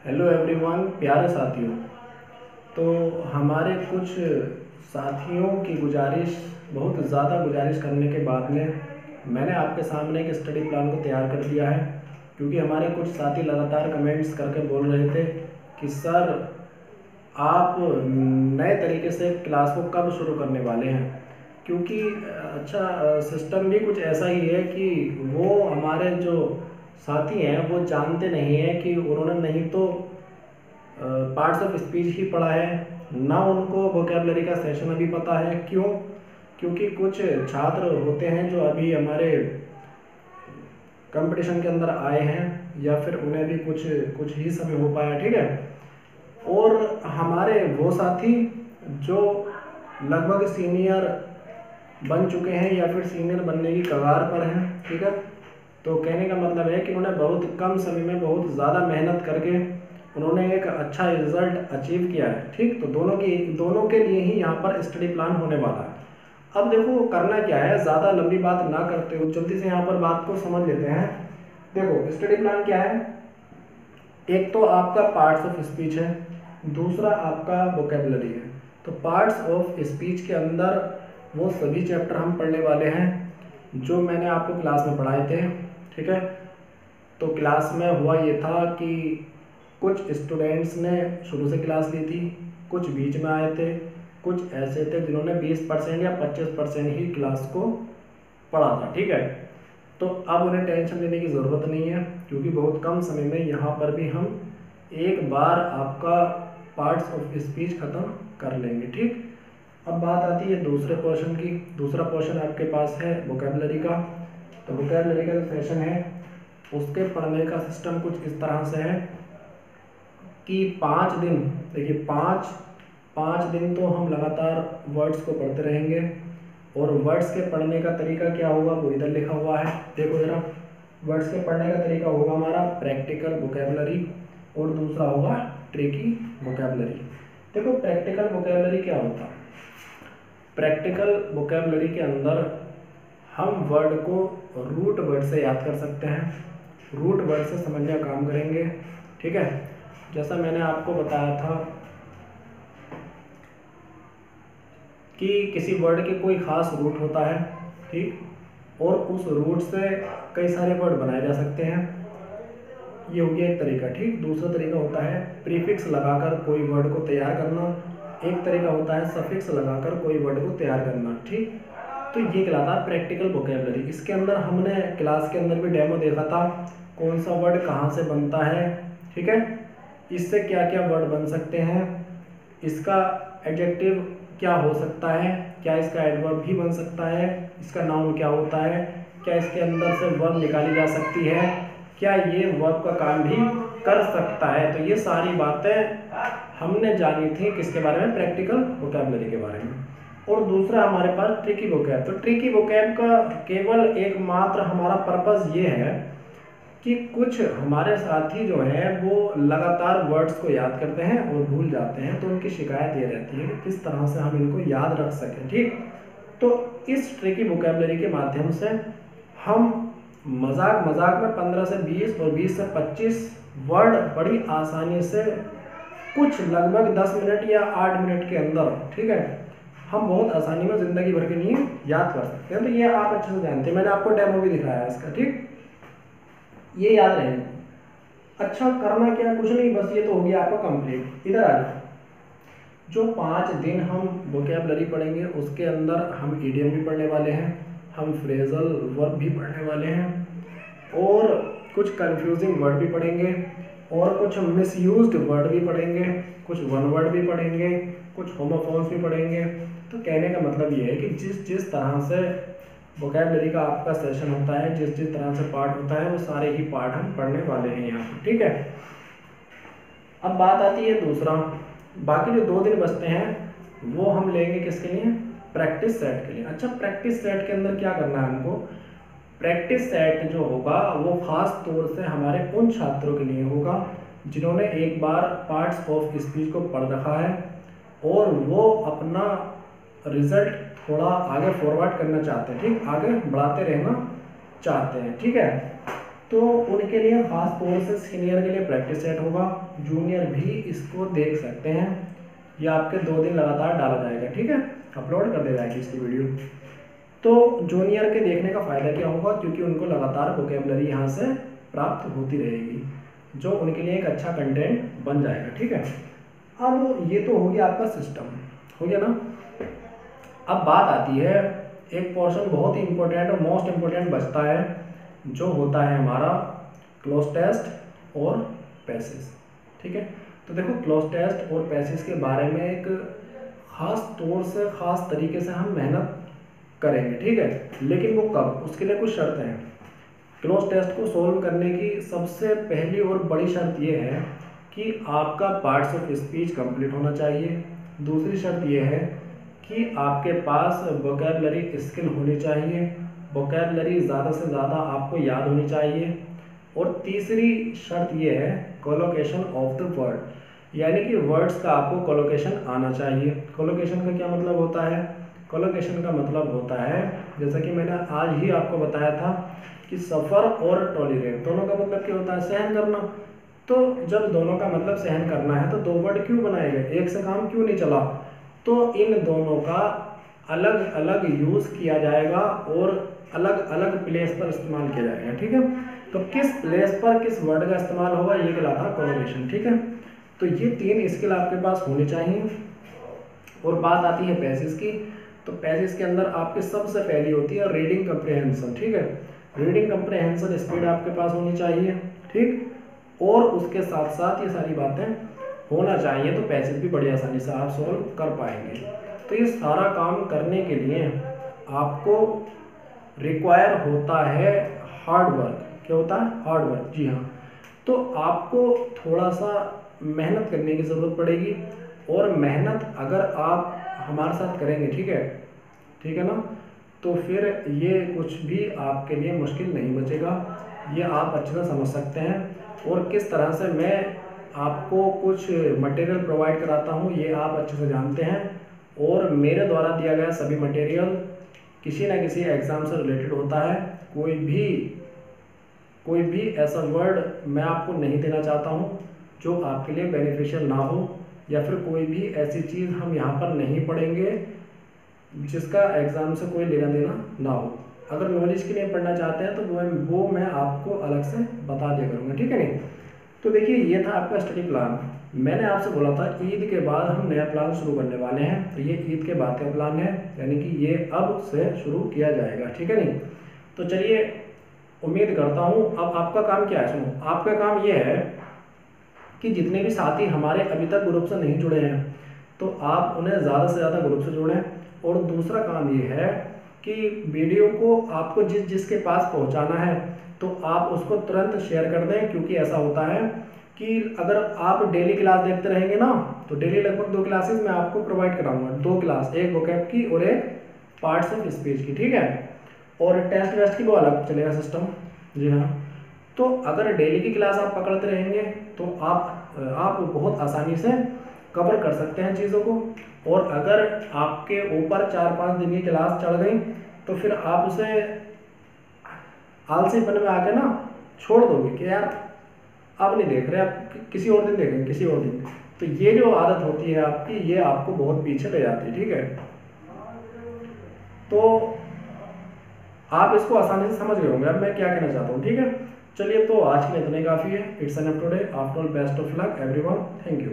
Hello everyone, प्यारे साथियों। तो हमारे कुछ साथियों की गुजारिश, बहुत ज़्यादा गुजारिश करने के बाद में मैंने आपके सामने एक स्टडी प्लान को तैयार कर दिया है। क्योंकि हमारे कुछ साथी लगातार कमेंट्स करके बोल रहे थे कि सर आप नए तरीके से क्लास को कब शुरू करने वाले हैं। क्योंकि सिस्टम भी कुछ ऐसा ही है कि वो हमारे जो साथी हैं वो जानते नहीं हैं कि उन्होंने नहीं तो पार्ट्स ऑफ स्पीच ही पढ़ा है, ना उनको वोकेबलरी का सेशन अभी पता है। क्यों? क्योंकि कुछ छात्र होते हैं जो अभी हमारे कंपटीशन के अंदर आए हैं या फिर उन्हें भी कुछ ही समय हो पाया, ठीक है। और हमारे वो साथी जो लगभग सीनियर बन चुके हैं या फिर सीनियर बनने की कगार पर हैं, ठीक है। तो कहने का मतलब है कि उन्होंने बहुत कम समय में बहुत ज़्यादा मेहनत करके उन्होंने एक अच्छा रिजल्ट अचीव किया है, ठीक। तो दोनों के लिए ही यहाँ पर स्टडी प्लान होने वाला है। अब देखो करना क्या है, ज़्यादा लंबी बात ना करते हुए जल्दी से यहाँ पर बात को समझ लेते हैं। देखो स्टडी प्लान क्या है, एक तो आपका पार्ट्स ऑफ स्पीच है, दूसरा आपका वोकेबलरी है। तो पार्ट्स ऑफ स्पीच के अंदर वो सभी चैप्टर हम पढ़ने वाले हैं जो मैंने आपको क्लास में पढ़ाए थे, ठीक है। तो क्लास में हुआ ये था कि कुछ स्टूडेंट्स ने शुरू से क्लास ली थी, कुछ बीच में आए थे, कुछ ऐसे थे जिन्होंने 20% या 25% ही क्लास को पढ़ा था, ठीक है। तो अब उन्हें टेंशन लेने की ज़रूरत नहीं है क्योंकि बहुत कम समय में यहाँ पर भी हम एक बार आपका पार्ट्स ऑफ स्पीच ख़त्म कर लेंगे, ठीक। अब बात आती है दूसरे पोर्शन की। दूसरा पोर्शन आपके पास है वोकेबलरी का। तो वोकेबलरी का जो सेशन है उसके पढ़ने का सिस्टम कुछ इस तरह से है कि 5 दिन, देखिए पाँच दिन तो हम लगातार वर्ड्स को पढ़ते रहेंगे। और वर्ड्स के पढ़ने का तरीका क्या होगा वो इधर लिखा हुआ है, देखो ज़रा। वर्ड्स के पढ़ने का तरीका होगा हमारा प्रैक्टिकल वोकेबलरी और दूसरा होगा ट्रिकी वोकेबलरी। देखो प्रैक्टिकल वोकेबलरी क्या होता है। प्रैक्टिकल वोकेबलरी के अंदर हम वर्ड को रूट वर्ड से याद कर सकते हैं, रूट वर्ड से समझने का काम करेंगे, ठीक है। जैसा मैंने आपको बताया था कि किसी वर्ड के कोई ख़ास रूट होता है, ठीक, और उस रूट से कई सारे वर्ड बनाए जा सकते हैं। ये हो गया एक तरीका, ठीक। दूसरा तरीका होता है प्रीफिक्स लगाकर कोई वर्ड को तैयार करना, एक तरीका होता है सफिक्स लगाकर कोई वर्ड को तैयार करना, ठीक। तो ये कहलाता है प्रैक्टिकल वोकेबलरी। इसके अंदर हमने क्लास के अंदर भी डेमो देखा था, कौन सा वर्ड कहाँ से बनता है, ठीक है, इससे क्या क्या वर्ड बन सकते हैं, इसका एडजेक्टिव क्या हो सकता है, क्या इसका एडवर्ब भी बन सकता है, इसका नाउन क्या होता है, क्या इसके अंदर से वर्ब निकाली जा सकती है, क्या ये वर्ब का काम भी कर सकता है। तो ये सारी बातें हमने जानी थी किसके बारे में, प्रैक्टिकल वोकेबलरी के बारे में। और दूसरा हमारे पास ट्रिकी वोकैब। तो ट्रिकी वोकैब का केवल एकमात्र हमारा पर्पस ये है कि कुछ हमारे साथी जो हैं वो लगातार वर्ड्स को याद करते हैं और भूल जाते हैं। तो उनकी शिकायत ये रहती है कि किस तरह से हम इनको याद रख सकें, ठीक। तो इस ट्रिकी वोकैबलरी के माध्यम से हम मजाक में 15 से 20 और 20 से 25 वर्ड बड़ी आसानी से कुछ लगभग 10 मिनट या 8 मिनट के अंदर, ठीक है, हम बहुत आसानी में ज़िंदगी भर के लिए याद कर सकते हैं। तो ये आप अच्छे से जानते हैं, मैंने आपको डेमो भी दिखाया है इसका, ठीक। ये याद रहेगा। अच्छा करना क्या, कुछ नहीं, बस ये तो हो गया आपका कंप्लीट। इधर आ जाओ। जो 5 दिन हम वोकेबलरी पढ़ेंगे उसके अंदर हम इडियम भी पढ़ने वाले हैं, हम फ्रेजल वर्ब भी पढ़ने वाले हैं, और कुछ कंफ्यूजिंग वर्ड भी पढ़ेंगे, और कुछ मिसयूज्ड वर्ड भी पढ़ेंगे, कुछ वन वर्ड भी पढ़ेंगे, कुछ होमोफोन्स भी पढ़ेंगे। तो कहने का मतलब ये है कि जिस तरह से वोकैबलरी का आपका सेशन होता है, जिस तरह से पार्ट होता है, वो सारे ही पार्ट हम पढ़ने वाले हैं यहाँ पर, ठीक है। अब बात आती है दूसरा, बाकी जो 2 दिन बचते हैं वो हम लेंगे किसके लिए, प्रैक्टिस सेट के लिए। अच्छा प्रैक्टिस सेट के अंदर क्या करना है हमको, प्रैक्टिस सेट जो होगा वो खास तौर से हमारे उन छात्रों के लिए होगा जिन्होंने एक बार पार्ट्स ऑफ स्पीच को पढ़ रखा है और वो अपना रिजल्ट थोड़ा आगे फॉरवर्ड करना चाहते हैं, ठीक, आगे बढ़ाते रहना चाहते हैं, ठीक है। तो उनके लिए ख़ास तौर से सीनियर के लिए प्रैक्टिस सेट होगा, जूनियर भी इसको देख सकते हैं। ये आपके 2 दिन लगातार डाला जाएगा, ठीक है, अपलोड कर दे जाएगी इसकी वीडियो। तो जूनियर के देखने का फ़ायदा क्या होगा, क्योंकि उनको लगातार वोकेबलरी यहाँ से प्राप्त होती रहेगी, जो उनके लिए एक अच्छा कंटेंट बन जाएगा, ठीक है। अब ये तो हो गया आपका सिस्टम, हो गया ना। अब बात आती है, एक पोर्शन बहुत ही इंपॉर्टेंट और मोस्ट इम्पोर्टेंट बचता है, जो होता है हमारा क्लोज टेस्ट और पैसेज, ठीक है। तो देखो क्लोज टेस्ट और पैसेज के बारे में एक ख़ास तौर से ख़ास तरीके से हम मेहनत करेंगे, ठीक है, लेकिन वो कब, उसके लिए कुछ शर्तें हैं। क्लोज टेस्ट को सोल्व करने की सबसे पहली और बड़ी शर्त ये है कि आपका पार्ट्स ऑफ स्पीच कंप्लीट होना चाहिए। दूसरी शर्त ये है कि आपके पास वोकैबुलरी स्किल होनी चाहिए, वोकैबुलरी ज़्यादा से ज़्यादा आपको याद होनी चाहिए। और तीसरी शर्त ये है कोलोकेशन ऑफ द वर्ड, यानी कि वर्ड्स का आपको कोलोकेशन आना चाहिए। कोलोकेशन का क्या मतलब होता है? कोलोकेशन का मतलब होता है, जैसा कि मैंने आज ही आपको बताया था कि सफ़र और टॉलरेट दोनों का मतलब क्या होता है? सहन करना। तो जब दोनों का मतलब सहन करना है तो 2 वर्ड क्यों बनाए गए, एक से काम क्यों नहीं चला? तो इन दोनों का अलग अलग यूज़ किया जाएगा और अलग अलग प्लेस पर इस्तेमाल किया जाएगा, ठीक है। तो किस प्लेस पर किस वर्ड का इस्तेमाल होगा, ये कहलाता है कोलोकेशन, ठीक है। तो ये 3 स्किल आपके पास होने चाहिए। और बात आती है पैसेज की, तो पैसेज के अंदर आपके सबसे पहली होती है रीडिंग कंप्रिहेंशन, ठीक है। रीडिंग कंप्रिहेंशन स्पीड आपके पास होनी चाहिए, ठीक। और उसके साथ साथ ये सारी बातें होना चाहिए, तो पैसेज भी बड़ी आसानी से आप सॉल्व कर पाएंगे। तो ये सारा काम करने के लिए आपको रिक्वायर होता है हार्ड वर्क। क्या होता है? हार्ड वर्क, जी हाँ। तो आपको थोड़ा सा मेहनत करने की ज़रूरत पड़ेगी, और मेहनत अगर आप हमारे साथ करेंगे, ठीक है ना, तो फिर ये कुछ भी आपके लिए मुश्किल नहीं बचेगा। ये आप अच्छे से समझ सकते हैं। और किस तरह से मैं आपको कुछ मटेरियल प्रोवाइड कराता हूँ ये आप अच्छे से जानते हैं। और मेरे द्वारा दिया गया सभी मटेरियल किसी न किसी एग्ज़ाम से रिलेटेड होता है। कोई भी ऐसा वर्ड मैं आपको नहीं देना चाहता हूँ जो आपके लिए बेनिफिशियल ना हो, या फिर कोई भी ऐसी चीज़ हम यहाँ पर नहीं पढ़ेंगे जिसका एग्ज़ाम से कोई लेना देना ना हो। अगर नॉलेज के लिए पढ़ना चाहते हैं तो वो मैं आपको अलग से बता दिया करूँगा, ठीक है नहीं। तो देखिए ये था आपका स्टडी प्लान। मैंने आपसे बोला था ईद के बाद हम नया प्लान शुरू करने वाले हैं, तो ये ईद के बाद का प्लान है, यानी कि ये अब से शुरू किया जाएगा, ठीक है नहीं। तो चलिए, उम्मीद करता हूँ। अब आपका काम क्या है, सुनो, आपका काम ये है कि जितने भी साथी हमारे अभी तक ग्रुप से नहीं जुड़े हैं तो आप उन्हें ज़्यादा से ज़्यादा ग्रुप से जोड़ें। और दूसरा काम ये है कि वीडियो को आपको जिसके पास पहुंचाना है तो आप उसको तुरंत शेयर कर दें, क्योंकि ऐसा होता है कि अगर आप डेली क्लास देखते रहेंगे ना, तो डेली लगभग 2 क्लासेस मैं आपको प्रोवाइड कराऊंगा। 2 क्लास, एक वोकैब की और एक पार्ट्स ऑफ स्पीच की, ठीक है। और टेस्ट वेस्ट की वो अलग चलेगा सिस्टम, जी हाँ। तो अगर डेली की क्लास आप पकड़ते रहेंगे तो आप बहुत आसानी से कवर कर सकते हैं चीज़ों को। और अगर आपके ऊपर 4-5 दिन की क्लास चढ़ गई तो फिर आप उसे आलसीपन में आके ना छोड़ दोगे कि यार अब नहीं देख रहे, आप किसी और दिन देखेंगे, किसी और दिन। तो ये जो आदत होती है आपकी, ये आपको बहुत पीछे ले जाती है, ठीक है। तो आप इसको आसानी से समझ गए होंगे अब मैं क्या कहना चाहता हूँ, ठीक है। चलिए, तो आज के लिए इतना ही काफ़ी है। It's an up today, after all best of luck everyone, thank you.